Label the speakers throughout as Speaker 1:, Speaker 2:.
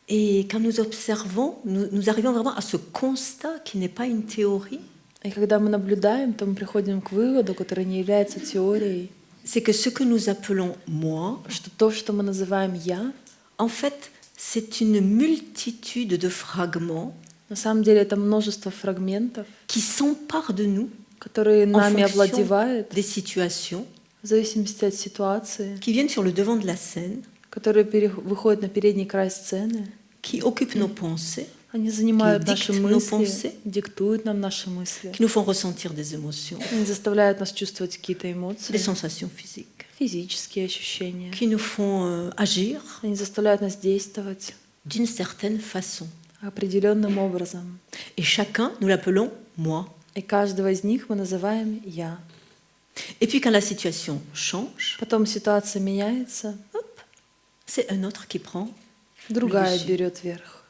Speaker 1: Et quand nous observons, nous arrivons vraiment à ce constat qui n'est pas une théorie.
Speaker 2: И когда мы наблюдаем, то мы приходим к выводу, который не является теорией,
Speaker 1: C'est que ce que nous appelons moi,
Speaker 2: что то, что мы называем «я»,
Speaker 1: en fait, c'est une multitude de fragments
Speaker 2: на самом деле это множество фрагментов,
Speaker 1: qui s'emparent de nous
Speaker 2: которые
Speaker 1: en
Speaker 2: нами
Speaker 1: fonction
Speaker 2: овладевают
Speaker 1: des situations,
Speaker 2: в зависимости от ситуации,
Speaker 1: qui viennent sur le devant de la scène,
Speaker 2: которые выходят на передний край сцены.
Speaker 1: qui occupent nos pensées,
Speaker 2: Они занимают
Speaker 1: qui
Speaker 2: наши
Speaker 1: dictent nos
Speaker 2: мысли,
Speaker 1: pensées,
Speaker 2: диктуют нам наши мысли.
Speaker 1: qui nous font ressentir des émotions,
Speaker 2: Они заставляют нас чувствовать какие-то
Speaker 1: des
Speaker 2: эмоции,
Speaker 1: sensations physiques,
Speaker 2: физические ощущения.
Speaker 1: qui nous font agir
Speaker 2: Они заставляют нас действовать
Speaker 1: d'une certaine façon.
Speaker 2: определенным образом.
Speaker 1: Et chacun, nous l'appelons moi.
Speaker 2: И каждого из них мы называем «я».
Speaker 1: Et puis quand la situation change,
Speaker 2: Потом ситуация меняется,
Speaker 1: c'est un autre qui prend.
Speaker 2: другая
Speaker 1: dessus.
Speaker 2: берет верх.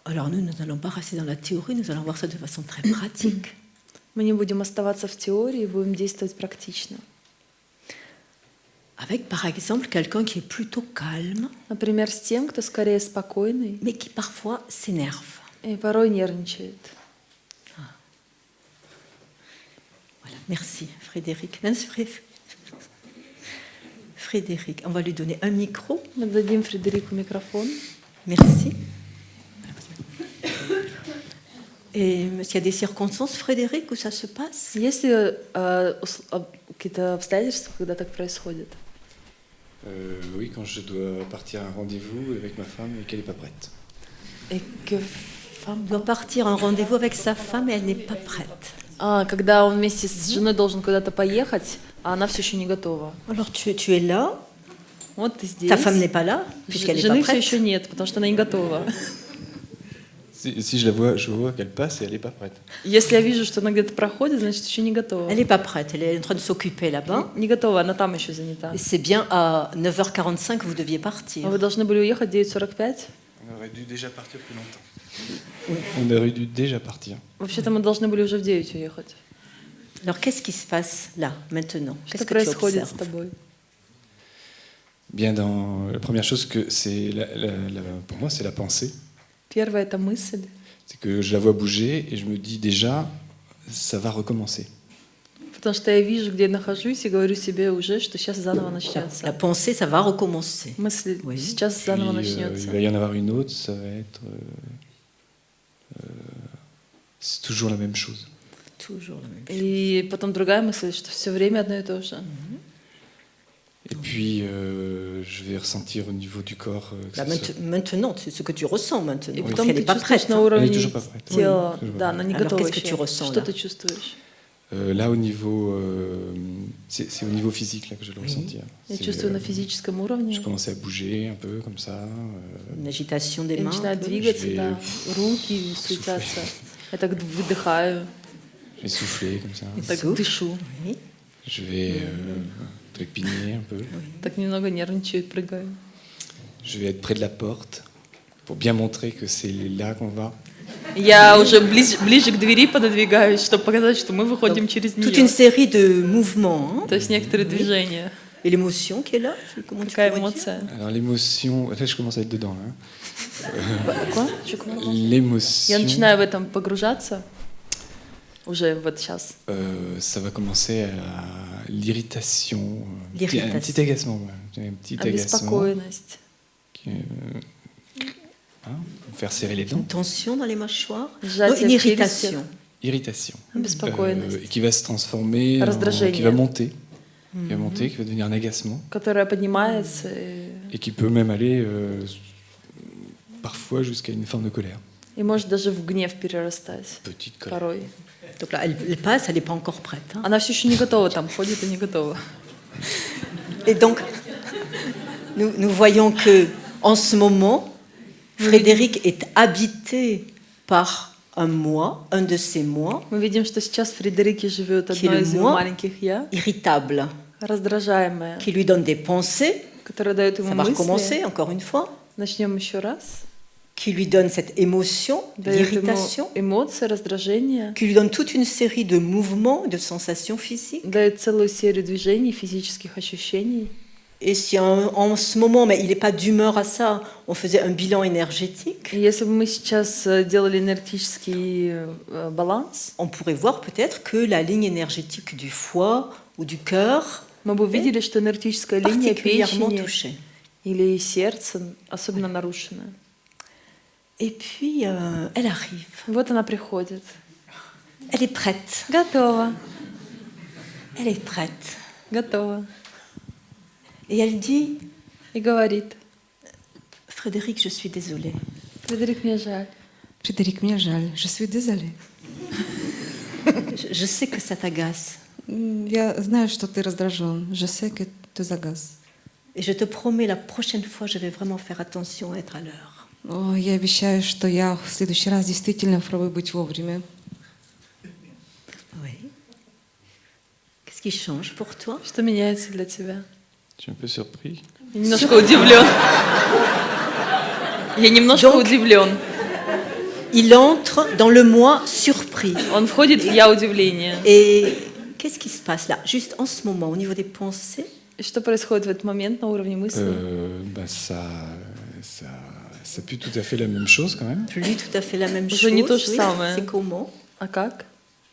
Speaker 1: Alors nous n'allons pas rester dans la théorie, nous allons voir ça de façon très pratique.
Speaker 2: Мы не будем оставаться в теории, будем действовать практично.
Speaker 1: Avec par exemple quelqu'un qui est plutôt calme,
Speaker 2: Например, с тем, кто скорее спокойный
Speaker 1: mais qui parfois s'énerve.
Speaker 2: и порой нервничает.
Speaker 1: Voilà, merci Frédéric. Non, c'est Frédéric, on va lui donner un micro.
Speaker 2: Мы дадим Фредерику микрофон.
Speaker 1: Merci. Et est-ce qu'il y a des circonstances, Frédéric, où ça se passe?
Speaker 2: Есть ли какие-то обстоятельства, когда так происходит?
Speaker 3: Oui, quand je dois partir à un rendez-vous avec ma femme et qu'elle n'est pas prête.
Speaker 2: Et que
Speaker 1: Femme doit partir à un rendez-vous avec sa femme et elle n'est pas prête.
Speaker 2: когда он вместе с женой должен куда-то поехать, а она все еще не готова.
Speaker 1: Alors tu es là,
Speaker 2: Вот ты здесь.
Speaker 1: ta femme n'est pas là, puisqu'elle n'est pas
Speaker 2: Жены все
Speaker 1: prête.
Speaker 2: еще нет, потому что она не готова.
Speaker 3: Si je la vois, je vois qu'elle passe et elle n'est pas prête.
Speaker 2: Если я вижу, что она где-то проходит, значит, еще не готова.
Speaker 1: Elle n'est pas prête, elle est en train de s'occuper là-bas.
Speaker 2: Не готова, она там еще занята.
Speaker 1: Et c'est bien à 9h45 que vous deviez partir.
Speaker 2: Вы должны были уехать в 9:45.
Speaker 3: On aurait dû déjà partir plus longtemps. On aurait dû déjà partir.
Speaker 2: Вообще-то мы должны были уже в 9 уехать.
Speaker 1: Alors qu'est-ce qui se passe là, maintenant?
Speaker 2: Что
Speaker 1: Qu'est-ce que tu
Speaker 2: происходит с
Speaker 1: observes?
Speaker 2: тобой?
Speaker 3: Bien, la première chose que c'est, pour moi, c'est la pensée.
Speaker 2: Первое — это мысль.
Speaker 3: C'est que je la vois bouger et je me dis déjà, ça va recommencer.
Speaker 2: Потому что я вижу, где я нахожусь, и говорю себе уже, что сейчас заново
Speaker 1: La
Speaker 2: начнется.
Speaker 1: pensée, ça va recommencer.
Speaker 2: Мысль
Speaker 1: Oui.
Speaker 2: сейчас
Speaker 3: Puis,
Speaker 2: заново
Speaker 3: il
Speaker 2: начнется.
Speaker 3: va y en avoir une autre, ça va être... c'est toujours la même chose.
Speaker 1: Toujours la même chose.
Speaker 2: И потом другая мысль, что все время одно и то же.
Speaker 3: Et puis, je vais ressentir au niveau du corps... que
Speaker 1: Là,
Speaker 3: ça soit-
Speaker 1: maintenant, c'est ce que tu ressens maintenant.
Speaker 2: И
Speaker 1: Parce
Speaker 2: потом
Speaker 1: qu'elle
Speaker 2: ты
Speaker 1: n'est pas
Speaker 2: чувствуешь
Speaker 1: prête.
Speaker 2: на
Speaker 1: hein.
Speaker 3: Elle
Speaker 2: уровне
Speaker 3: est toujours pas prête.
Speaker 2: тела.
Speaker 3: Oui, toujours
Speaker 2: Да,
Speaker 3: pas
Speaker 2: она не
Speaker 1: Alors,
Speaker 2: готова
Speaker 1: qu'est-ce que tu
Speaker 2: еще.
Speaker 1: ressens,
Speaker 2: Что
Speaker 1: là?
Speaker 2: ты чувствуешь?
Speaker 3: Là, au niveau... c'est au niveau physique là, que je vais le
Speaker 1: Oui.
Speaker 3: ressentir.
Speaker 2: Я
Speaker 3: C'est,
Speaker 2: чувствую на физическом уровне.
Speaker 3: je commençais à bouger un peu comme ça.
Speaker 1: Une agitation des
Speaker 2: Я
Speaker 1: mains.
Speaker 2: начинаю
Speaker 1: un peu.
Speaker 2: двигаться,
Speaker 3: Je vais
Speaker 2: да. Руки суетятся. Я так выдыхаю,
Speaker 3: Je vais souffler comme ça.
Speaker 2: так
Speaker 1: Souffle.
Speaker 2: дышу,
Speaker 1: Oui.
Speaker 3: Je vais trépigner un peu.
Speaker 2: так немного нервничаю, прыгаю.
Speaker 3: Je vais être près de la porte pour bien montrer que c'est là qu'on va.
Speaker 2: Я уже ближе к двери пододвигаюсь, чтобы показать, что мы выходим через
Speaker 1: Toute une
Speaker 2: нее.
Speaker 1: série de mouvements. hein.
Speaker 2: То есть некоторые движения.
Speaker 1: Et l'émotion qui est là, comment tu
Speaker 2: Какая
Speaker 1: pourrais dire?
Speaker 2: эмоция?
Speaker 3: Alors l'émotion, là je commence à être dedans là.
Speaker 2: Quoi?
Speaker 3: L'émotion,
Speaker 2: Я начинаю в этом погружаться уже вот сейчас.
Speaker 3: Ça va commencer à l'irritation,
Speaker 1: L'irritation.
Speaker 3: un petit agacement, ouais. Un petit agacement
Speaker 2: Обеспокоенность,
Speaker 3: qui me faire serrer les dents.
Speaker 1: Une tension dans les mâchoires. Non,
Speaker 2: сжатие
Speaker 1: une
Speaker 2: в челюстях,
Speaker 1: irritation.
Speaker 3: Irritation.
Speaker 2: обеспокоенность,
Speaker 3: Qui va se transformer,
Speaker 2: Раздражение.
Speaker 3: qui va monter, qui va devenir un agacement
Speaker 2: которая поднимается.
Speaker 3: et qui peut même aller parfois jusqu'à une forme de colère.
Speaker 2: И может даже в гнев перерастать
Speaker 3: Petite colère.
Speaker 2: порой.
Speaker 1: Donc là, elle passe, elle n'est pas encore prête. hein.
Speaker 2: Она все еще не готова, там ходит и не готова.
Speaker 1: Et donc, nous voyons que en ce moment, Frédéric est habité par un moi, un de ses moi,
Speaker 2: Мы видим, что сейчас в Фредерике живет одно
Speaker 1: Qui
Speaker 2: из
Speaker 1: le
Speaker 2: его
Speaker 1: moi?
Speaker 2: маленьких «я»,
Speaker 1: irritable,
Speaker 2: раздражаемое,
Speaker 1: qui lui donne des pensées,
Speaker 2: которое дает
Speaker 1: ça
Speaker 2: ему
Speaker 1: va
Speaker 2: мысли.
Speaker 1: recommencer encore une fois,
Speaker 2: Начнем еще раз.
Speaker 1: qui lui donne cette émotion,
Speaker 2: Дает ему
Speaker 1: l'irritation,
Speaker 2: эмоции, раздражение,
Speaker 1: qui lui donne toute une série de mouvements, de sensations physiques.
Speaker 2: дает целую серию движений, физических ощущений.
Speaker 1: Et si en ce moment, mais il n'est pas d'humeur à ça, on faisait un bilan énergétique,
Speaker 2: И если бы мы сейчас делали энергетический баланс,
Speaker 1: on pourrait voir peut-être que la ligne énergétique du foie ou du cœur
Speaker 2: мы бы увидели, что энергетическая линия
Speaker 1: particulièrement
Speaker 2: печени
Speaker 1: touchée.
Speaker 2: или сердца особенно нарушена.
Speaker 1: Et puis, elle arrive.
Speaker 2: Вот она приходит.
Speaker 1: Elle est prête.
Speaker 2: Готова,
Speaker 1: Elle est prête.
Speaker 2: готова.
Speaker 1: Et elle dit,
Speaker 2: И говорит:
Speaker 1: Frédéric, je suis désolée.
Speaker 2: Фредерик, мне жаль.
Speaker 4: Frédéric, мне жаль, je suis désolée.
Speaker 1: Je sais que ça t'agace.
Speaker 4: Я знаю, что ты раздражен. Je sais que tu agaces.
Speaker 1: Et je te promets, la prochaine fois, je vais vraiment faire attention à être à l'heure.
Speaker 4: О, я обещаю, что я в следующий раз действительно попробую быть вовремя.
Speaker 1: Oui. Qu'est-ce qui change pour toi?
Speaker 2: Что меняется для тебя?
Speaker 3: Je suis un peu surpris.
Speaker 2: Я немножко удивлен. Я немножко удивлен.
Speaker 1: Il entre dans le moi surpris.
Speaker 2: Он входит в я удивление.
Speaker 1: Et qu'est-ce qui se passe là, juste en ce moment, au niveau des pensées?
Speaker 2: И что происходит в этот момент на уровне мысли?
Speaker 3: C'est plus tout à fait la même chose quand même.
Speaker 1: Plus tout à fait la même
Speaker 2: Уже
Speaker 1: chose.
Speaker 2: не то же
Speaker 1: Oui.
Speaker 2: самое.
Speaker 1: C'est comment?
Speaker 2: А как?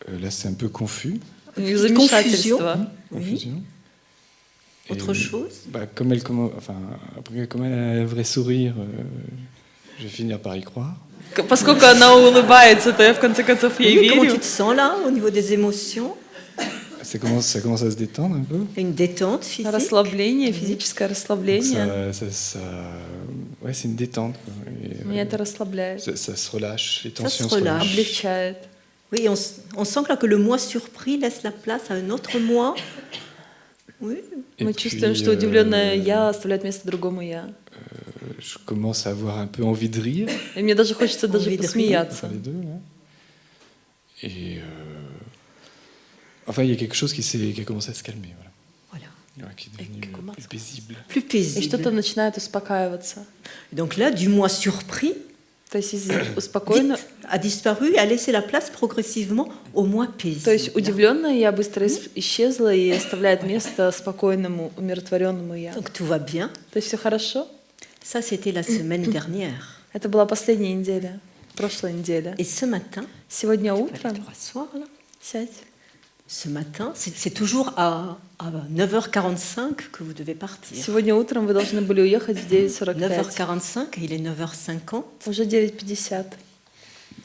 Speaker 3: Là, c'est un peu confus.
Speaker 2: У них замешательство.
Speaker 1: Oui.
Speaker 3: Confusion.
Speaker 1: Autre chose?
Speaker 3: Comme elle commence, enfin, après, comme elle a un vrai sourire, je vais finir par y croire.
Speaker 2: Поскольку она улыбается, то я в конце концов ей
Speaker 1: Oui, comment
Speaker 2: верю.
Speaker 1: tu te sens là, au niveau des émotions?
Speaker 3: Ça commence à se détendre un peu.
Speaker 1: Il y a une détente physique.
Speaker 2: Расслабление, физическое расслабление.
Speaker 3: Ouais, c'est une détente, quoi. Et,
Speaker 2: Меня это расслабляет,
Speaker 3: ça se relâche, les
Speaker 1: se
Speaker 3: tensions se
Speaker 1: relâche.
Speaker 3: relâchent.
Speaker 2: облегчает.
Speaker 1: Oui, on sent que là que le moi surpris laisse la place à un autre moi. Oui.
Speaker 3: Et
Speaker 2: Мы
Speaker 3: puis,
Speaker 2: чувствуем, что удивленное я оставляет место другому я.
Speaker 3: je commence à avoir un peu envie de rire,
Speaker 2: И мне даже хочется даже
Speaker 1: Envie de
Speaker 2: посмеяться.
Speaker 3: enfin les deux. Là. Et enfin, il y a quelque chose qui a commencé à se calmer, voilà.
Speaker 1: Voilà.
Speaker 3: Ouais, qui est devenu plus paisible.
Speaker 1: Plus
Speaker 2: И
Speaker 1: paisible.
Speaker 2: что-то начинает успокаиваться.
Speaker 1: Donc là, du moi surpris,
Speaker 2: То есть из успокоенно,
Speaker 1: vite, a disparu et a laissé la place progressivement au moi paisible.
Speaker 2: то есть удивленная я быстро исчезла и оставляет место спокойному, умиротворенному я.
Speaker 1: Donc tout va bien.
Speaker 2: То есть все хорошо.
Speaker 1: Ça, c'était la semaine dernière.
Speaker 2: Это была последняя неделя, прошлая неделя.
Speaker 1: Et ce matin,
Speaker 2: Сегодня
Speaker 1: tu vas
Speaker 2: утром,
Speaker 1: aller te rasseoir, là.
Speaker 2: сядь.
Speaker 1: Ce matin, c'est toujours à 9h45 que vous devez partir.
Speaker 2: Сегодня утром вы должны были уехать в 9:45.
Speaker 1: 9h45, il est 9h50.
Speaker 2: Уже 9:50.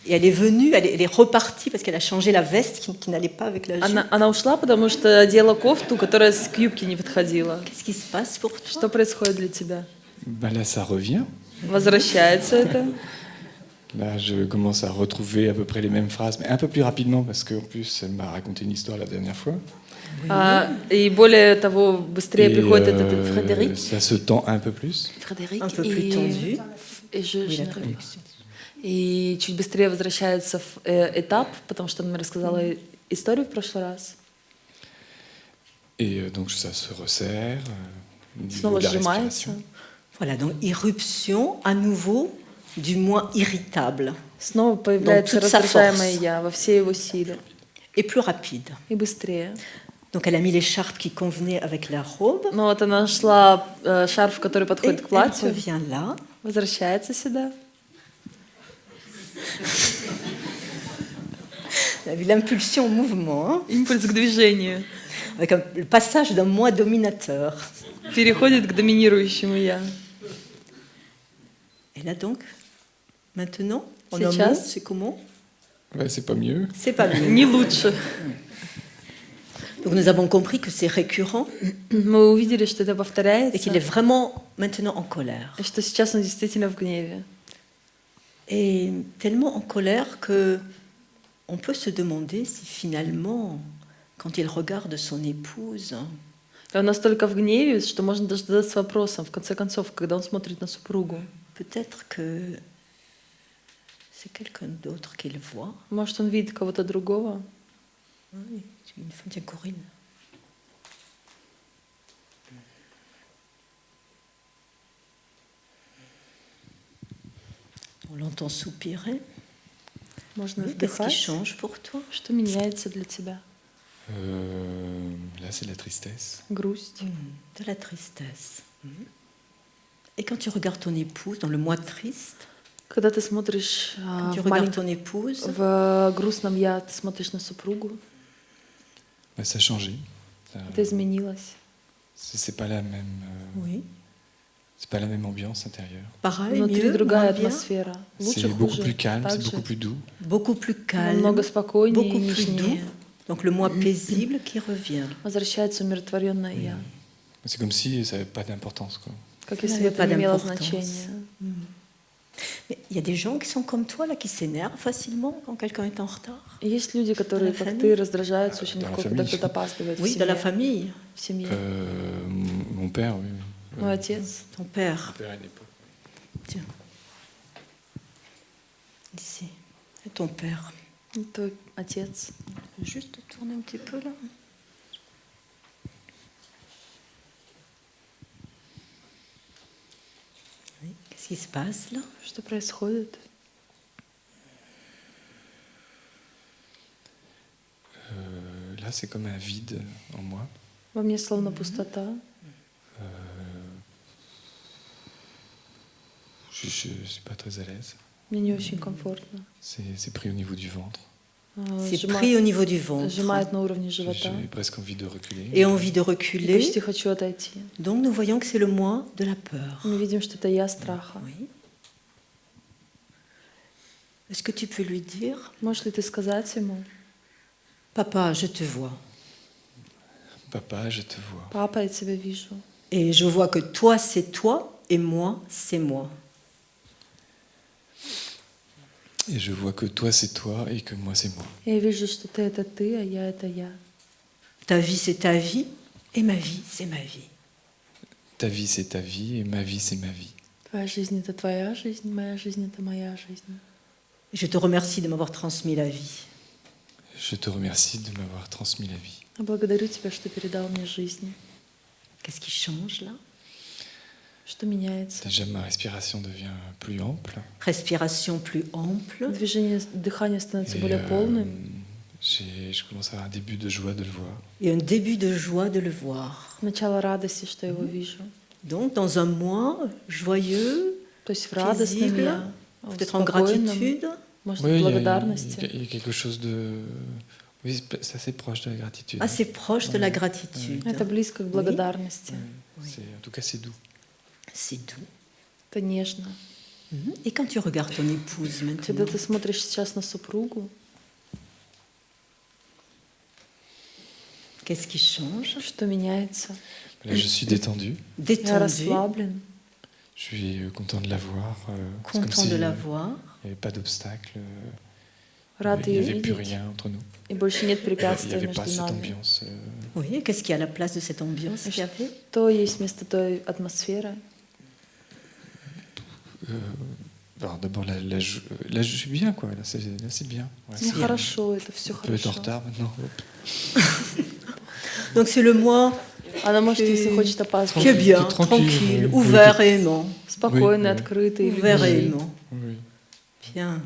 Speaker 1: Et elle est venue, elle est repartie parce qu'elle a changé la veste qui n'allait pas avec la jupe.
Speaker 2: Она ушла, потому что одела кофту, которая к юбке не подходила.
Speaker 1: Qu'est-ce qui se passe pour toi?
Speaker 2: Что происходит для тебя?
Speaker 3: Là, ça revient.
Speaker 2: Возвращается это.
Speaker 3: Là, je commence à retrouver à peu près les mêmes phrases, mais un peu plus rapidement, parce qu'en plus, elle m'a raconté une histoire la dernière fois.
Speaker 2: И более того, быстрее приходит этот Фредерик.
Speaker 3: Ça se tend un peu plus.
Speaker 2: Фредерик.
Speaker 1: Un peu plus tendu. Oui, la traduction.
Speaker 2: И чуть быстрее возвращается в этап, потому что она мне рассказала историю в прошлый раз.
Speaker 3: Et donc, ça se resserre. Au niveau
Speaker 2: Снова
Speaker 3: de la
Speaker 2: сжимается.
Speaker 3: respiration.
Speaker 1: Voilà, donc irruption à nouveau du moi irritable
Speaker 2: Снова появляется
Speaker 1: toute sa
Speaker 2: раздражаемое
Speaker 1: force.
Speaker 2: я во всей его силе.
Speaker 1: et plus rapide.
Speaker 2: И быстрее.
Speaker 1: Donc elle a mis l'écharpe qui convenait avec la robe
Speaker 2: Ну вот она нашла шарф, который
Speaker 1: et
Speaker 2: подходит к
Speaker 1: elle
Speaker 2: платью,
Speaker 1: revient là.
Speaker 2: возвращается сюда.
Speaker 1: Elle a vu l'impulsion au mouvement, hein,
Speaker 2: Импульс к движению.
Speaker 1: avec le passage d'un moi dominateur.
Speaker 2: Переходит к доминирующему я.
Speaker 1: Et là donc, maintenant, en un
Speaker 2: Сейчас.
Speaker 1: mot, c'est comment?
Speaker 3: Ouais, c'est pas mieux.
Speaker 1: C'est pas mieux.
Speaker 2: Не лучше.
Speaker 1: Donc nous avons compris que c'est récurrent
Speaker 2: Мы увидели, что это
Speaker 1: et
Speaker 2: повторяется,
Speaker 1: qu'il est vraiment maintenant en colère.
Speaker 2: и что сейчас он действительно в гневе.
Speaker 1: Et tellement en colère que on peut se demander si finalement, quand il regarde son épouse,
Speaker 2: И он настолько в гневе, что можно даже задаться вопросом, в конце концов, когда он смотрит на супругу.
Speaker 1: peut-être que c'est quelqu'un d'autre qu'il voit.
Speaker 2: Может, он видит кого-то другого?
Speaker 1: Oui, une femme, tiens, Corinne. On l'entend soupirer.
Speaker 2: Можно
Speaker 1: Oui, qu'est-ce qui
Speaker 2: вдыхать.
Speaker 1: change pour toi?
Speaker 2: Что меняется для тебя?
Speaker 3: Là, là, c'est de la tristesse.
Speaker 2: грусть.
Speaker 1: De la tristesse. Et quand tu regardes ton épouse dans le mois triste,
Speaker 2: Когда ты смотришь
Speaker 1: quand tu
Speaker 2: в,
Speaker 1: regardes ton épouse,
Speaker 2: в грустном я, ты смотришь на супругу,
Speaker 3: Ben, ça a changé.
Speaker 2: это изменилось.
Speaker 3: C'est pas la même.
Speaker 1: oui,
Speaker 3: C'est pas la même ambiance intérieure.
Speaker 1: pareil,
Speaker 2: Внутри
Speaker 1: mieux,
Speaker 2: другая
Speaker 1: moins bien,
Speaker 2: атмосфера.
Speaker 3: C'est
Speaker 2: Лучше,
Speaker 3: beaucoup
Speaker 2: хуже.
Speaker 3: plus calme, c'est
Speaker 2: Так
Speaker 3: beaucoup
Speaker 2: же.
Speaker 3: plus doux.
Speaker 1: beaucoup plus calme,
Speaker 2: Намного спокойнее,
Speaker 1: beaucoup plus doux.
Speaker 2: нежнее.
Speaker 1: Donc le moi paisible qui revient.
Speaker 2: Возвращается умиротворенное я.
Speaker 3: C'est comme si ça n'avait pas d'importance, quoi.
Speaker 2: Как
Speaker 1: Ça
Speaker 2: если
Speaker 1: n'avait
Speaker 2: бы
Speaker 1: pas
Speaker 2: это не имело
Speaker 1: d'importance.
Speaker 2: значения.
Speaker 1: Mais il y a des gens qui sont comme toi, là, qui s'énervent facilement quand quelqu'un est en retard.
Speaker 2: И есть люди, которые,
Speaker 1: la
Speaker 2: как
Speaker 1: famille.
Speaker 2: ты, раздражаются очень
Speaker 3: Dans la
Speaker 2: легко, когда
Speaker 3: famille.
Speaker 2: кто-то опаздывает в
Speaker 1: Oui, dans la
Speaker 2: семье.
Speaker 1: famille.
Speaker 2: В семье.
Speaker 3: Mon père, oui.
Speaker 2: Мой отец.
Speaker 1: Ton père,
Speaker 3: Mon père à une époque.
Speaker 1: tiens. Ici. Et ton père.
Speaker 2: Твой отец.
Speaker 1: Je peux juste tourner un petit peu là. Oui, qu'est-ce qui se passe là?
Speaker 2: Что происходит?
Speaker 3: Là, c'est comme un vide en moi.
Speaker 2: Во мне словно пустота.
Speaker 3: Je suis pas très à l'aise.
Speaker 2: Мне не очень комфортно.
Speaker 3: C'est pris au niveau du ventre.
Speaker 1: C'est pris au niveau du ventre.
Speaker 2: Сжимает на уровне живота.
Speaker 3: J'ai presque envie de reculer.
Speaker 1: Et envie de
Speaker 2: И
Speaker 1: reculer.
Speaker 2: почти хочу отойти.
Speaker 1: Donc nous voyons que c'est le moi de la peur.
Speaker 2: Мы видим, что это я страха.
Speaker 1: Oui. Est-ce que tu peux lui dire,
Speaker 2: Можешь ли ты сказать ему:
Speaker 1: Papa, je te vois.
Speaker 3: Papa, je te vois.
Speaker 2: папа, я тебя вижу.
Speaker 1: Et je vois que toi, c'est toi, et moi, c'est moi.
Speaker 3: Et je vois que toi, c'est toi et que moi, c'est moi.
Speaker 2: Я вижу, что ты — это ты, а я — это я.
Speaker 1: Ta vie, c'est ta vie, et ma vie, c'est ma vie.
Speaker 3: Ta vie, c'est ta vie et ma vie, c'est ma vie.
Speaker 2: Твоя жизнь — это твоя жизнь, моя жизнь — это моя жизнь.
Speaker 1: Je te remercie de m'avoir transmis la vie.
Speaker 3: Je te remercie de m'avoir transmis la vie.
Speaker 2: Я благодарю тебя, что передал мне жизнь.
Speaker 1: Qu'est-ce qui change là?
Speaker 2: Что меняется?
Speaker 3: Déjà, ma respiration devient plus ample.
Speaker 1: Respiration plus ample.
Speaker 2: Движение, дыхание становится
Speaker 3: Et,
Speaker 2: более полным.
Speaker 3: je commence à avoir un début de joie de le voir.
Speaker 1: Et un début de joie de le voir.
Speaker 2: Начало радости, что я его вижу.
Speaker 1: Donc, dans un moi joyeux,
Speaker 2: То есть в радостном
Speaker 1: paisible,
Speaker 2: я, в
Speaker 1: peut-être en
Speaker 2: спокойном,
Speaker 1: gratitude.
Speaker 2: может,
Speaker 3: Oui,
Speaker 2: в
Speaker 3: il y a
Speaker 2: благодарности.
Speaker 3: quelque chose de... Oui, c'est assez proche de la gratitude.
Speaker 1: Assez proche de la gratitude.
Speaker 2: Это близко к благодарности.
Speaker 3: En tout cas, c'est doux.
Speaker 1: C'est doux.
Speaker 2: Это нежно.
Speaker 1: Et quand tu regardes ton épouse
Speaker 2: Когда
Speaker 1: maintenant,
Speaker 2: ты смотришь сейчас на супругу,
Speaker 1: qu'est-ce qui change?
Speaker 2: что меняется?
Speaker 3: Là, je suis détendu.
Speaker 2: Я
Speaker 1: Détendu,
Speaker 2: расслаблен,
Speaker 3: Je suis content de la voir. C'est comme
Speaker 1: content
Speaker 3: si
Speaker 1: de la
Speaker 3: il
Speaker 1: voir.
Speaker 3: n'y avait pas d'obstacle.
Speaker 2: рад
Speaker 3: Il n'y
Speaker 2: ее
Speaker 3: avait plus
Speaker 2: видеть.
Speaker 3: rien entre nous.
Speaker 2: И больше нет
Speaker 3: Il n'y
Speaker 2: препятствий
Speaker 3: avait pas
Speaker 2: между
Speaker 3: cette
Speaker 2: нами.
Speaker 3: ambiance.
Speaker 1: Oui, qu'est-ce qui est à la place de cette ambiance qu'il y avait?
Speaker 2: То есть вместо той атмосферы.
Speaker 3: Alors, d'abord, là, je suis bien, quoi. Là, c'est bien. Ouais,
Speaker 2: Ну
Speaker 3: c'est
Speaker 2: хорошо, это все
Speaker 3: On peut être en
Speaker 2: хорошо.
Speaker 3: retard maintenant. Hop.
Speaker 1: Donc c'est le moi
Speaker 2: Она, может,
Speaker 1: Et-
Speaker 2: если хочет опаздывать,
Speaker 1: qui est bien,
Speaker 3: Tranquille,
Speaker 1: tranquille,
Speaker 3: oui.
Speaker 1: ouvert et aimant.
Speaker 2: спокойный,
Speaker 3: Oui, oui.
Speaker 2: открытый,
Speaker 1: Ouvert et
Speaker 2: любящий.
Speaker 1: aimant.
Speaker 3: Oui.
Speaker 1: Bien.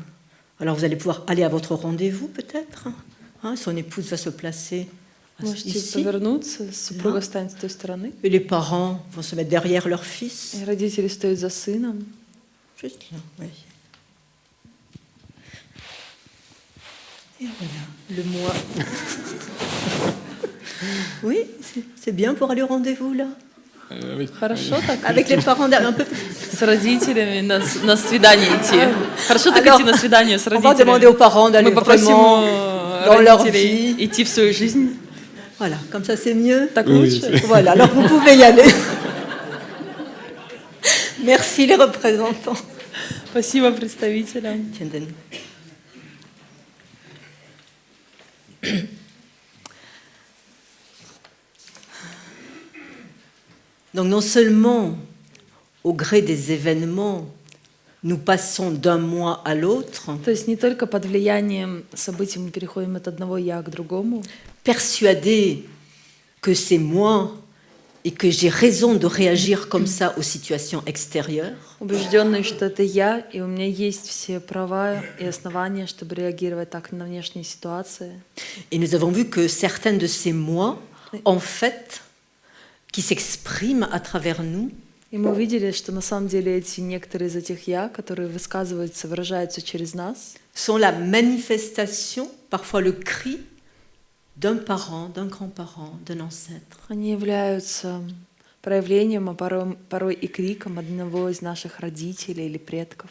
Speaker 1: Alors vous allez pouvoir aller à votre rendez-vous peut-être. Hein, son épouse va se placer
Speaker 2: Можете
Speaker 1: ici.
Speaker 2: повернуться, супруга встанет с той стороны,
Speaker 1: Et les parents vont se mettre derrière leur fils.
Speaker 2: и родители стоят за сыном.
Speaker 1: Juste là, oui. Et voilà, le moi. Oui, c'est bien pour aller au rendez-vous là.
Speaker 3: Oui.
Speaker 2: Хорошо так?
Speaker 1: Avec les parents derrière un peu.
Speaker 2: С родителями на свидание идти. Хорошо так
Speaker 1: Alors,
Speaker 2: идти на свидание с
Speaker 1: On va demander aux
Speaker 2: родителями.
Speaker 1: parents d'aller
Speaker 2: Мы попросим
Speaker 1: vraiment dans leur
Speaker 2: родителей
Speaker 1: vie.
Speaker 2: идти в свою жизнь.
Speaker 1: Voilà, comme ça c'est mieux.
Speaker 2: Так
Speaker 3: Oui,
Speaker 2: лучше?
Speaker 3: c'est-
Speaker 1: Voilà, alors vous pouvez y aller. Merci les représentants.
Speaker 2: Спасибо представителям.
Speaker 1: Tiens, Denis. Donc non seulement au gré des événements, nous passons d'un moi à l'autre,
Speaker 2: То есть не только под влиянием событий мы переходим от одного «я» к другому,
Speaker 1: persuadés que c'est moi et que j'ai raison de réagir comme ça aux situations extérieures,
Speaker 2: убежденные, что это я, и у меня есть все права и основания, чтобы реагировать так на внешние ситуации.
Speaker 1: et nous avons vu que certains de ces moi en fait, qui s'expriment à travers nous,
Speaker 2: И мы увидели, что на самом деле эти некоторые из этих «я», которые высказываются, выражаются через нас,
Speaker 1: sont la manifestation, parfois le cri, d'un parent, d'un grand-parent, d'un ancêtre.
Speaker 2: они являются проявлением, а порой и криком одного из наших родителей или предков.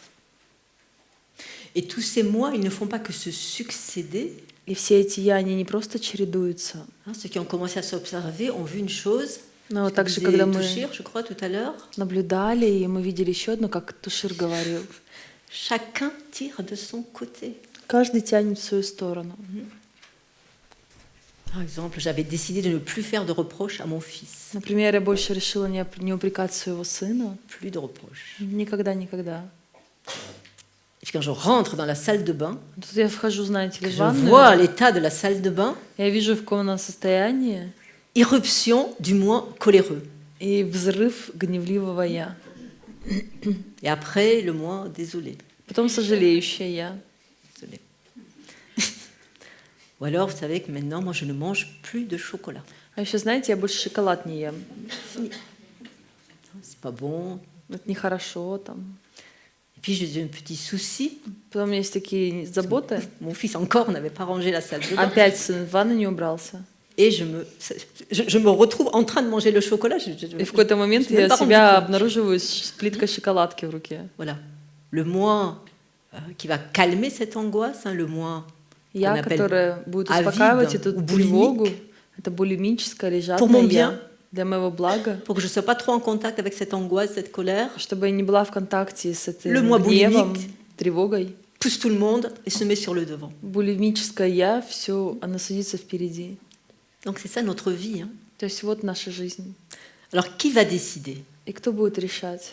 Speaker 1: Et tous ces mois, ils ne font pas que se succéder.
Speaker 2: И все эти «я», они не просто чередуются,
Speaker 1: Ceux qui ont commencé à s'observer ont vu une chose.
Speaker 2: но
Speaker 1: que
Speaker 2: также,
Speaker 1: disait
Speaker 2: когда мы
Speaker 1: Touchir, je crois, tout à l'heure,
Speaker 2: наблюдали, и мы видели еще одно, как Тушир говорил,
Speaker 1: chacun tire de son côté.
Speaker 2: каждый тянет в свою сторону.
Speaker 1: Par exemple, j'avais décidé de ne plus faire de reproches à mon fils.
Speaker 2: Например, я больше решила не упрекать своего сына.
Speaker 1: Plus de reproches.
Speaker 2: Никогда.
Speaker 1: Et puis quand je rentre dans la salle de bain,
Speaker 2: Тут я вхожу, знаете ли, в
Speaker 1: je vois
Speaker 2: ванную,
Speaker 1: l'état de la salle de bain,
Speaker 2: я вижу, в каком она состоянии,
Speaker 1: irruption du moi coléreux.
Speaker 2: и взрыв гневливого «я».
Speaker 1: Et après, le moi désolé.
Speaker 2: Потом сожалеющее «я».
Speaker 1: Désolé. Ou alors, vous savez que maintenant, moi, je ne mange plus de chocolat.
Speaker 2: А еще, знаете, я больше шоколад не ем.
Speaker 1: C'est pas bon.
Speaker 2: Это нехорошо там.
Speaker 1: Et puis, j'ai un petit souci.
Speaker 2: Потом у меня есть такие заботы.
Speaker 1: Mon fils encore n'avait pas rangé la salle de bain.
Speaker 2: Опять сын в ванной не убрался.
Speaker 1: Et je me retrouve en train de manger le chocolat.
Speaker 2: И в какой-то момент я себя обнаруживаю с плиткой шоколадки в руке.
Speaker 1: Voilà. Le moi qui va calmer cette angoisse, le moi
Speaker 2: Я, которая будет успокаивать эту тревогу, это булимическое или жадное «я» для моего блага,
Speaker 1: pour que je ne sois pas trop en contact avec cette angoisse, cette colère,
Speaker 2: чтобы я не была в контакте с этим
Speaker 1: Le moi
Speaker 2: гневом,
Speaker 1: boulimique.
Speaker 2: тревогой.
Speaker 1: pousse tout le monde et se met sur le devant.
Speaker 2: Булимическое «я», все, оно садится впереди.
Speaker 1: Donc c'est ça notre vie.
Speaker 2: То есть вот наша жизнь.
Speaker 1: Alors qui va décider?
Speaker 2: И кто будет решать?